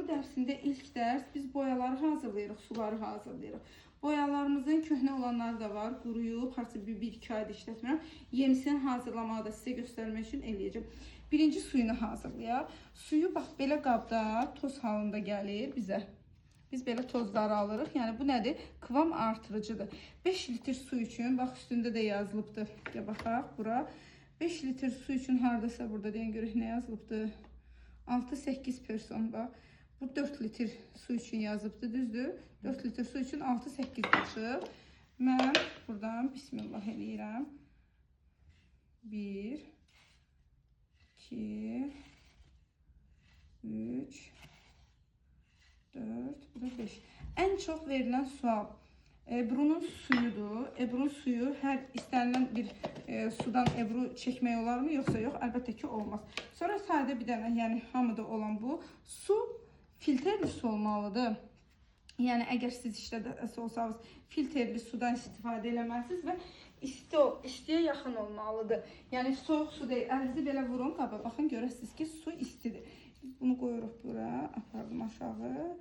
dərsində ilk dərs biz boyaları hazırlayırıq, suları hazırlayırıq. Boyalarımızın köhnə olanları da var, quruyub, harca bir-iki ayda işlətmirəm. Yenisini hazırlamağı da sizə göstərmək üçün eləyəcəm. Birinci suyunu hazırlayaq. Suyu bax belə qabda toz halında gəlir bizə. Biz belə tozları alırıq. Yəni bu nədir? Kıvam artırıcıdır. 5 litr su üçün, bax üstündə də yazılıbdır. Ya baxaq bura. 5 litr su üçün hardasa burada deyən görək nə yazılıbdır? 6-8 person bax. Bu 4 litr su üçün yazıbdır, düzdür? 4 litr su üçün 6-8 qaşıq. Mən buradan bismillah eləyirəm. 1 2 3 4, bu da 5. En çok verilen sual Ebru'nun suyudur. Ebru'nun suyu her istenilen bir sudan Ebru çekmək olar mı yoksa yok? Əlbəttə ki olmaz. Sonra sadə bir dənə, yəni hamıda olan bu su filtrli su olmalıdır. Yəni əgər siz işlədəsi olsanız filtrli sudan istifadə eləməlisiniz və istiyə yaxın olmalıdır. Yəni soyuq su deyil. Əlinizi belə vurun qaba. Baxın görəsiniz ki su istidir. Biz bunu qoyuruq bura, apardım aşağı.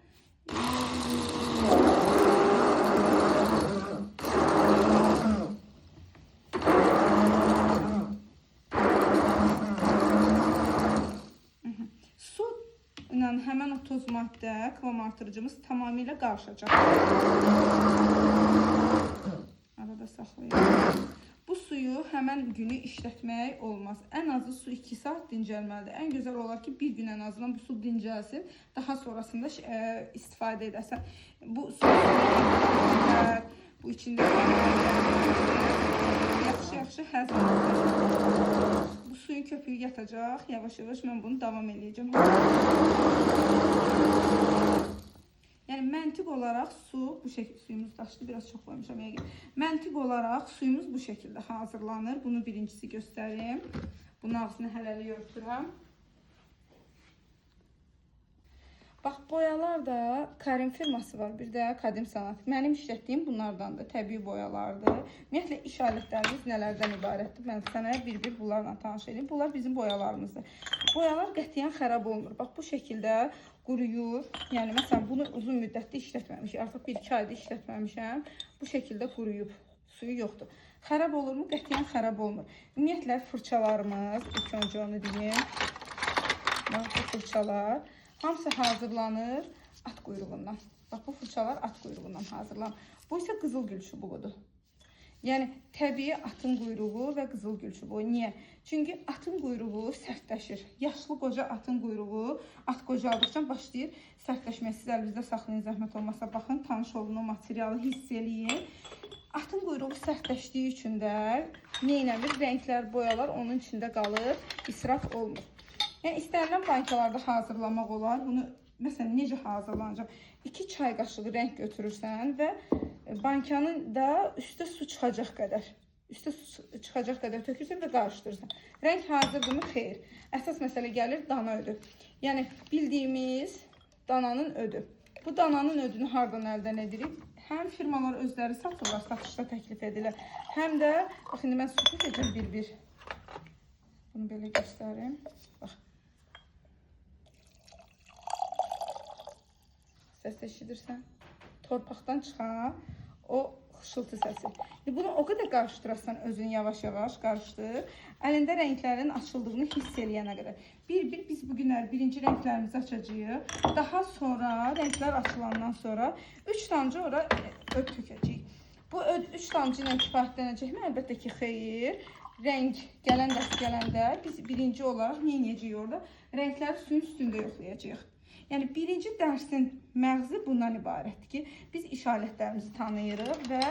Su ilə həmən o toz maddə, kıvam artırıcımız tamamilə qarışacaq. Arada saxlayın. Bu suyu həmən günü işlətmək olmaz. Ən azı su 2 saat dincəlməlidir. Ən gözəl olar ki, bir gün ən azından bu su dincəlsin. Daha sonrasında istifadə edəsən. Bu su bu içində yaxşı həzm olacaq. Bu suyun köpüğü yatacaq. Yavaş-yavaş mən bunu davam edəcəm. Yəni məntiq olaraq su bu şəkildə, suyumuz daşdı, biraz çox qoymuşam yəqin. Məntiq olaraq suyumuz bu şəkildə hazırlanır. Bunu birincisi göstərim. Bunun ağzını hələlik örtürəm. Bax boyalar da Karim firması var, bir də Kadim Sanat. Mənim işlətdiyim bunlardandır, təbii boyalardır. Ümumiyyətlə iş alətlərimiz nələrdən ibarətdir? Mən sənə bir-bir bunlarla tanış edeyim. Bunlar bizim boyalarımızdır. Boyalar qətiyyən xərab olmur. Bax bu şəkildə quruyur. Yəni məsələn bunu uzun müddətdə işlətməmişik. Artıq 1-2 ayda işlətməmişəm. Bu şəkildə quruyub. Suyu yoxdur. Xərab olurmu? Qətiyyən xərab olmur. Ümumiyyətlə fırçalarımız, ilk öncə onu deyim. Bax bu fırçalar hamısı hazırlanır at quyruğundan. Bax bu fırçalar at quyruğundan hazırlanır. Bu isə qızılgül çubuğudur. Yəni təbii atın quyruğu və qızılgül çubuğu. Niyə? Çünki atın quyruğu sərtləşir. Yaşlı qoca atın quyruğu at qocaldıqca başlayır sərtləşməyə. Siz əlinizdə saxlayın, zəhmət olmasa baxın, tanış olun o materialı hiss eləyin. Atın quyruğu sərtləşdiyi üçün də nə eləmir? Rənglər, boyalar onun içində qalır, israf olmur. Yəni istənilən bankalarda hazırlamaq olar. Bunu məsələn necə hazırlanacaq? 2 çay qaşığı rəng götürürsən və bankanın da üstə su çıxacaq qədər tökürsən və qarışdırırsan. Rəng hazırdırmı? Xeyr. Əsas məsələ gəlir dana ödü. Yəni bildiyimiz dananın ödü. Bu dananın ödünü hardan əldən edirik? Həm firmalar özləri satırlar, satışda təklif edilir. Həm də bax indi mən sübut edəcəm bir-bir. Bunu belə göstərim. Bax. Səs eşidirsən? Torpaqdan çıxan o xışıltı səsi. Bunu o qədər qarışdırırsan özün yavaş-yavaş qarışdır. Əlində rənglərin açıldığını hiss eləyənə qədər. Bir-bir biz bugünlər birinci rənglərimizi açacağıq. Daha sonra rənglər açılandan sonra 3 damcı ora öd tökəcəyik. Bu 3 damcı ilə kifayətlənəcəkmi? Əlbəttə ki, xeyr. Rəng gələndə biz birinci olaraq nə edəcəyik orada? Rəngləri suyun üstündə yoxlayacağıq. Yəni birinci dərsin məğzi bundan ibarətdir ki, biz iş alətlərimizi tanıyırıq və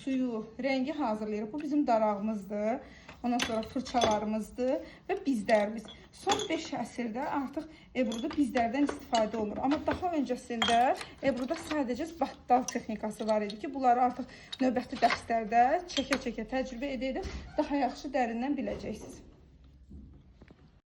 suyu, rəngi hazırlayırıq. Bu bizim darağımızdır. Ondan sonra fırçalarımızdır və bizlərimiz. Son 5 əsrdə artıq Ebru'da bizlərdən istifadə olunur. Amma daha öncəsində Ebru'da sadəcə battal texnikası var idi ki, bunları artıq növbəti dərslərdə çəkə-çəkə təcrübə edə-edə daha yaxşı dərindən biləcəksiniz.